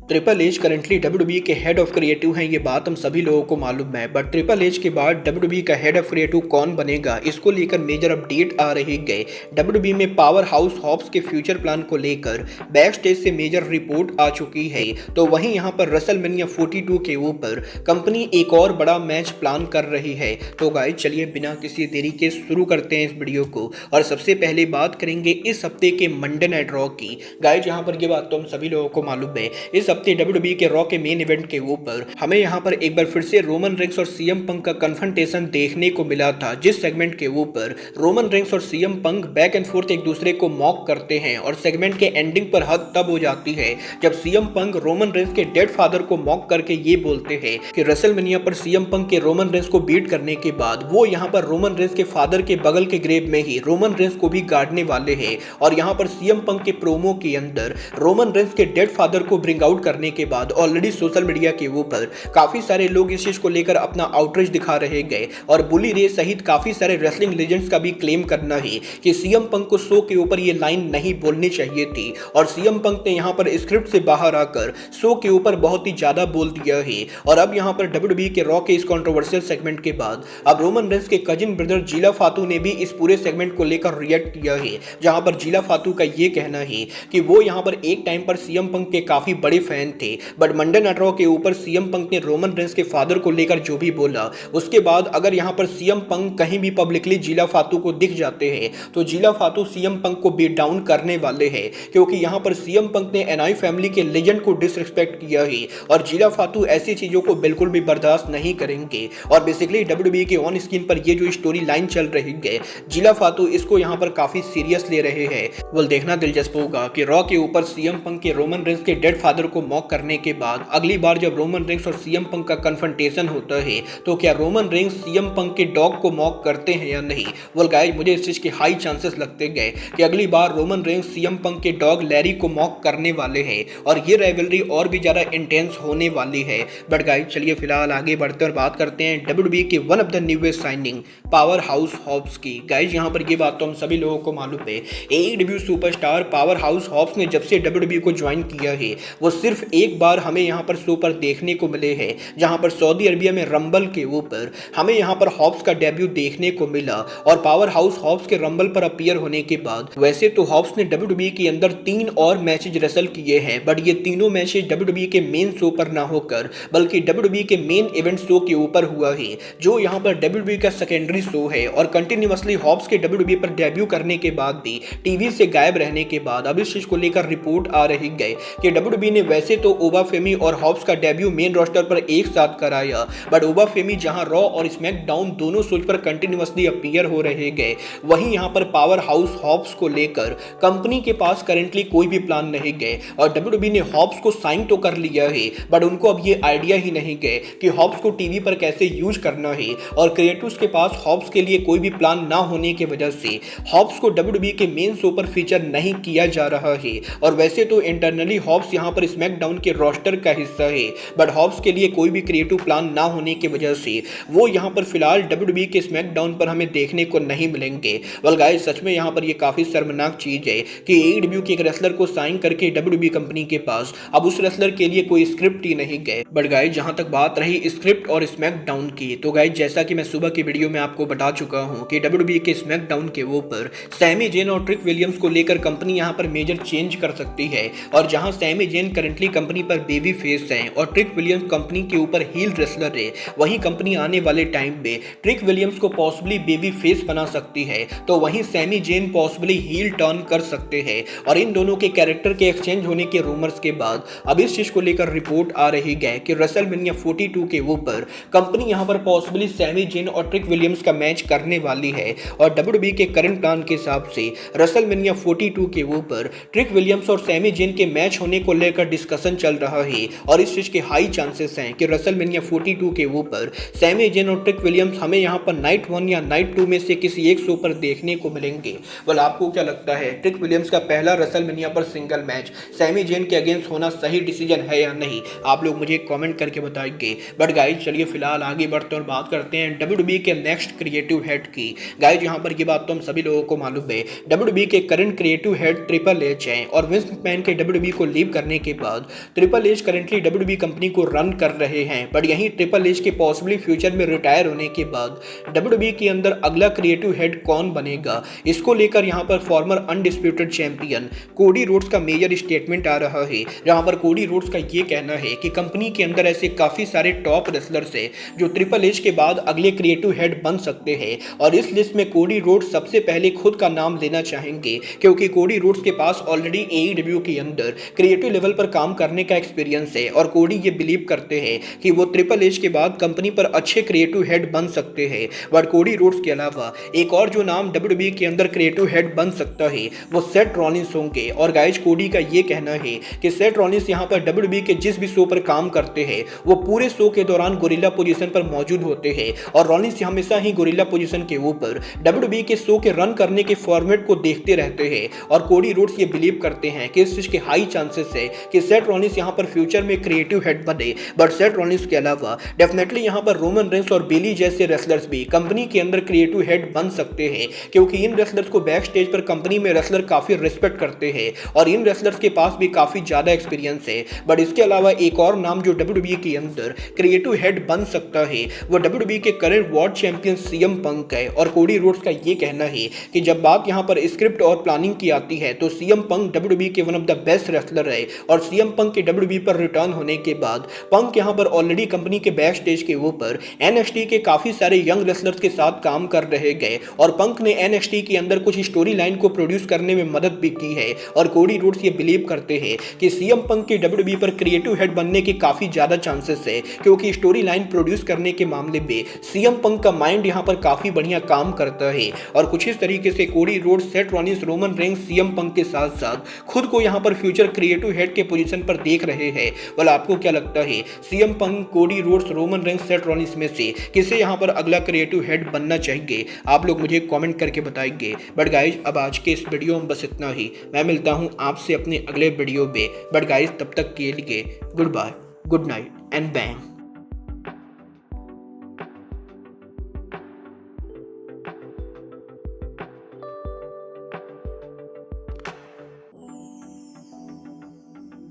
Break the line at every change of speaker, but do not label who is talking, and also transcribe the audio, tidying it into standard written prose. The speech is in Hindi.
ट्रिपल एच करंटली डब्ल्यूडब्ल्यूई के हेड ऑफ क्रिएटिव हैं, ये बात हम सभी लोगों को मालूम है। बट ट्रिपल एच के बाद डब्ल्यूडब्ल्यूई का हेड ऑफ क्रिएटिव कौन बनेगा, इसको लेकर मेजर अपडेट आ रही गए। डब्ल्यूडब्ल्यूई में पावर हाउस हॉब्स के फ्यूचर प्लान को लेकर बैक स्टेज से मेजर रिपोर्ट आ चुकी है। तो वहीं यहाँ पर रेसलमेनिया 42 के ऊपर कंपनी एक और बड़ा मैच प्लान कर रही है। तो गाइस चलिए बिना किसी देरी के शुरू करते हैं इस वीडियो को। और सबसे पहले बात करेंगे इस हफ्ते के मंडे नाइट रॉ की। गाइस यहाँ पर ये बात तो हम सभी लोगों को मालूम है, इस हफ्ते डब्ल्यूडब्ल्यूई के रॉ के मेन इवेंट के ऊपर हमें यहाँ पर एक बार फिर से रोमन रेंस और सीएम पंक का कन्फ्रंटेशन देखने को मिला था, जिस सेगमेंट के ऊपर रोमन रेंस और CM Punk back and fourth एक दूसरे को मॉक करते हैं। और सेगमेंट के एंडिंग पर हद तब हो जाती है जब सीएम पंक रोमन रेंस के डेड फादर को मॉक करके ये बोलते हैं कि रेसलमेनिया पर सीएम पंक के रोमन रेंस को बीट करने के बाद वो यहाँ पर रोमन रेंस के फादर के बगल के ग्रेव में ही रोमन रेंस को भी गाड़ने वाले हैं। और यहाँ पर सीएम पंक के प्रोमो के अंदर रोमन रेंस के डेड फादर को ब्रिंग आउट करने के बाद ऑलरेडी सोशल मीडिया के ऊपर काफी सारे लोग इस चीज को लेकर अपना आउटरीच दिखा रहे गए। और बुली रे सहित काफी सारे रेसलिंग लेजेंड्स का भी क्लेम करना है कि सीएम पंक को शो के ऊपर ये लाइन नहीं बोलनी चाहिए थी। और सीएम पंक ने यहाँ पर स्क्रिप्ट से बाहर आकर शो के ऊपर बहुत ही ज्यादा बोल दिया है। और अब यहाँ पर डब्ल्यूडब्ल्यूई के रॉ के इस कंट्रोवर्शियल सेगमेंट के बाद अब रोमन रेंस के कजिन ब्रदर जीला फातू ने भी इस पूरे सेगमेंट को लेकर रिएक्ट किया है, जहां पर जीला फातू का ये कहना है कि वो यहाँ पर एक टाइम पर सीएम पंक के काफी बड़े फैन थे। बट मंडे नाइट रॉ के ऊपर सीएम पंक ने रोमन रेंस के फादर को लेकर जो भी बोला, उसके बाद अगर यहाँ पर सीएम पंक कहीं भी पब्लिकली जीला फातू को दिख जाते हैं तो जीला फातू सीएम पंक को बीट डाउन करने वाले हैं, क्योंकि यहाँ पर सीएम पंक ने एनआई फैमिली के लेजेंड को डिसरिस्पेक्ट किया है। और जीला फातू ऐसी चीजों को बिल्कुल भी बर्दाश्त नहीं करेंगे। और बेसिकली डब्ल्यूडब्ल्यूई के ऑन स्क्रीन पर ये जो स्टोरी लाइन चल रही है, जीला फातू इसको यहाँ पर काफी सीरियस ले रहे हैं। वो देखना दिलचस्प होगा कि रॉ के ऊपर सीएम पंक के रोमन रेंस के डेड फादर को मॉक करने के बाद अगली बार जब रोमन रेंस और सीएम पंक का कन्फ्रंटेशन होता है तो क्या रोमन रेंस सीएम पंक के डॉग को मॉक करते हैं या नहीं। वेल गाइस, मुझे इस चीज के हाई चांसेस लगते गए कि अगली बार रोमन रेंस सीएम पंक के डॉग लैरी को मॉक करने वाले हैं और ये राइवलरी और भी ज्यादा इंटेंस होने वाली है। बट गाइस चलिए फिलहाल आगे बढ़ते और बात करते हैं डब्ल्यूडब्ल्यूई के one of the newest signing power house Hobbs की। गाइस यहाँ पर ये बात तो हम सभी लोगों को मालूम है, AEW superstar power house Hobbs ने जब से डब्ल्यूडब्ल्यूई को ज्वाइन किया है वो सिर्फ एक बार हमें यहाँ पर शो पर देखने को मिले हैं, जहाँ पर सऊदी अरबिया में रंबल के ऊपर हमें यहाँ पर हॉब्स का डेब्यू देखने को मिला। और पावर हाउस हॉब्स के रंबल पर अपीयर होने के बाद वैसे तो हॉब्स ने डब्ल्यूडब्ल्यूई के अंदर 3 और मैचेज रेसल किए हैं, बट ये तीनों मैचेज डब्ल्यूडब्ल्यूई के मेन शो पर ना होकर बल्कि डब्ल्यूडब्ल्यूई के मेन इवेंट शो के ऊपर हुआ है, जो यहाँ पर डब्ल्यूडब्ल्यूई का सेकेंडरी शो है। और कंटिन्यूअसली हॉब्स के डब्ल्यूडब्ल्यूई पर डेब्यू करने के बाद भी टीवी से गायब रहने के बाद अब इस चीज को लेकर रिपोर्ट आ रही गए कि डब्ल्यूडब्ल्यूई ने वैसे तो ओबा फेमी और हॉब्स का डेब्यू मेन रोस्टर पर एक साथ कराया, बट ओबा फेमी जहां रॉ और स्मैकडाउन दोनों शोज पर कंटिन्यूअसली अपीयर हो रहे गए, वहीं यहां पर पावर हाउस हॉब्स को लेकर कंपनी के पास करेंटली कोई भी प्लान नहीं गए। और डब्ल्यूडब्ल्यूई ने हॉब्स को साइन तो कर लिया है, बट उनको अब ये आइडिया ही नहीं गए कि हॉब्स को टीवी पर कैसे यूज करना है। और क्रिएटिव्स के पास हॉब्स के लिए कोई भी प्लान ना होने की वजह से हॉब्स को डब्ल्यूडब्ल्यूई के मेन शो पर फीचर नहीं किया जा रहा है। और वैसे तो इंटरनली हॉब्स यहां पर स्मैकडाउन के रोस्टर का हिस्सा है, बट हॉब्स के लिए कोई भी क्रिएटिव प्लान ना होने की वजह से वो यहां पर फिलहाल डब्ल्यूडब्ल्यूई के स्मैकडाउन पर हमें देखने को नहीं मिलेंगे। वेल गाइस, सच में यहां पर ये काफी शर्मनाक चीज है कि एईडब्ल्यू के एक रेसलर को साइन करके डब्ल्यूडब्ल्यूई कंपनी के पास अब उस रेसलर के लिए कोई स्क्रिप्ट ही नहीं गए। बट गाइस, जहां तक बात रही स्क्रिप्ट और स्मैकडाउन की, तो गाइस जैसा कि मैं सुबह की वीडियो में आपको बता चुका हूं कि डब्ल्यूडब्ल्यूई के स्मैकडाउन के ऊपर सैमी जेन और ट्रिक विलियम्स को लेकर कंपनी यहां पर मेजर चेंज कर सकती है। और जहां सैमी जेन करंटली कंपनी पर बेबी फेस है और ट्रिक विलियम्स कंपनी के ऊपर हील रेसलर है, वहीं कंपनी आने वाले टाइम में ट्रिक विलियम्स को पॉसिबली बेबी फेस बना सकती है, तो वहीं Sami Zayn possibly heel turn कर सकते हैं। और इन दोनों के कैरेक्टर के एक्सचेंज होने के रूमर्स के बाद अब इस चीज को लेकर रिपोर्ट आ रही है कि रेसलमेनिया 42 के ऊपर कंपनी यहां पर पॉसिबली सैमी जेन और ट्रिक विलियम्स का मैच करने वाली है। और डब्ल्यूडब्ल्यूई के करंट प्लान के हिसाब से रेसलमेनिया 42 के ऊपर ट्रिक विलियम्स और सैमी जेन के मैच होने को लेकर डिस्कशन चल रहा है। और इस चीज के हाई चांसेस हैं कि रेसलमेनिया 42 के ऊपर सैमी जेन और ट्रिक विलियम्स हमें यहां पर नाइट 1 या नाइट 2 में से किसी एक शो पर देखने को मिलेंगे। वेल आपको क्या लगता है, ट्रिक विलियम्स का पहला रेसलमेनिया पर सिंगल मैच सैमी जेन के अगेंस्ट होना सही डिसीजन है या नहीं? आप लोग मुझे कमेंट करके बताएंगे। बट गाइस चलिए फिलहाल आगे बढ़ते और बात करते हैं डब्ल्यूडब्ल्यूई के नेक्स्ट क्रिएटिव हेड की। गाइस यहाँ पर ये बात तो हम सभी लोगों को मालूम है, डब्ल्यूडब्ल्यूई के current creative head triple H हैं और विंस मैकमैन के डब्ल्यूडब्ल्यूई को लीव करने के बाद बाद triple H currently WWE company को रन कर रहे हैं। बट यहीं ट्रिपल एच के पॉसिबली फ्यूचर में रिटायर होने के बाद डब्ल्यूडब्ल्यूई के अंदर अगला क्रिएटिव हेड कौन बनेगा, इसको लेकर यहां पर farmer undisputed champion Cody Rhodes का मेजर स्टेटमेंट आ रहा है, जहां पर कोडी रोड्स का ये कहना है कि कंपनी के अंदर ऐसे काफी सारे टॉप रेसलर्स हैं जो ट्रिपल एच के बाद अगले क्रिएटिव हेड बन सकते हैं और इस लिस्ट में कोडी रोड्स सबसे पहले खुद का नाम लेना चाहेंगे क्योंकि कोडी रोड्स के पास ऑलरेडी एईडब्ल्यू के अंदर क्रिएटिव लेवल पर काम करने का एक्सपीरियंस है और कोडी ये बिलीव करते हैं कि वो ट्रिपल एच के बाद कंपनी पर अच्छे क्रिएटिव हेड बन सकते हैं। बट कोडी रोड्स के अलावा एक और जो नाम डब्ल्यूडब्ल्यूई के अंदर क्रिएटिव हेड बन सकता है वो सेथ रॉलिंस होंगे और गाइस कोडी का ये कहना है कि सेथ रॉलिंस यहाँ पर डब्ल्यूडब्ल्यूई के जिस भी शो पर काम करते हैं वो पूरे शो के दौरान गोरिल्ला पोजीशन पर मौजूद होते हैं और रॉलिंस हमेशा ही गोरिल्ला पोजीशन के ऊपर डब्ल्यूडब्ल्यूई के शो के रन करने के फॉर्मेट को देखते रहते हैं और कोडी रोड्स ये बिलीव करते हैं कि इस चीज के हाई चांसेस है कि सेथ रॉलिंस यहाँ पर फ्यूचर में क्रिएटिव हेड बने। बट सेथ रॉलिंस के अलावा डेफिनेटली यहाँ पर रोमन रेंस और बेली जैसे रेसलर्स भी कंपनी के अंदर क्रिएटिव हेड बन सकते हैं क्योंकि इन रेसलर्स को बैक स्टेज पर कंपनी में रेसलर काफी रिस्पेक्ट करते हैं और इन रेसलर्स के पास भी काफी ज्यादा एक्सपीरियंस है। बट इसके अलावा एक और नाम जो डब्ल्यूडब्ल्यूई के अंदर क्रिएटिव हेड बन सकता है वो डब्ल्यूडब्ल्यूई के current world champion CM Punk है और कोडी रोड्स का ये कहना है कि जब बात यहाँ पर स्क्रिप्ट और प्लानिंग की आती है तो सीएम पंक डब्ल्यूडब्ल्यूई के one of the best wrestler है और सीएम पंक के डब्ल्यूडब्ल्यूई पर रिटर्न होने के बाद पंक यहाँ पर ऑलरेडी कंपनी के बैक स्टेज के ऊपर एनएक्सटी के काफी सारे यंग रेसलर्स के साथ काम कर रहे गए और पंक ने एनएक्सटी के अंदर कुछ स्टोरी लाइन को प्रोड्यूस करने में मदद भी की है और कोडी रोड्स ये बिलीव करते हैं कि सीएम पंक के डब्ल्यूडब्ल्यूई पर क्रिएटिव हेड बनने के काफी ज्यादा चांसेस है क्योंकि स्टोरी लाइन प्रोड्यूस करने के मामले में सीएम पंक का माइंड यहाँ पर काफी बढ़िया काम करता है और कुछ इस तरीके से Cody Rhodes, Seth Rollins, Roman Reigns, CM Punk के साथ साथ खुद को यहाँ पर फ्यूचर क्रिएटिव हेड के पोजीशन पर देख रहे हैं। वाला आपको क्या लगता है CM Punk, Cody Rhodes, Roman Reigns, Seth Rollins में से किसे यहाँ पर अगला क्रिएटिव हेड बनना चाहिए? आप लोग मुझे कमेंट करके बताएंगे। बट गाइज अब आज के इस वीडियो में बस इतना ही। मैं मिलता हूँ आपसे अपने अगले वीडियो में। बट गाइज तब तक के लिए good bye, good night and bang.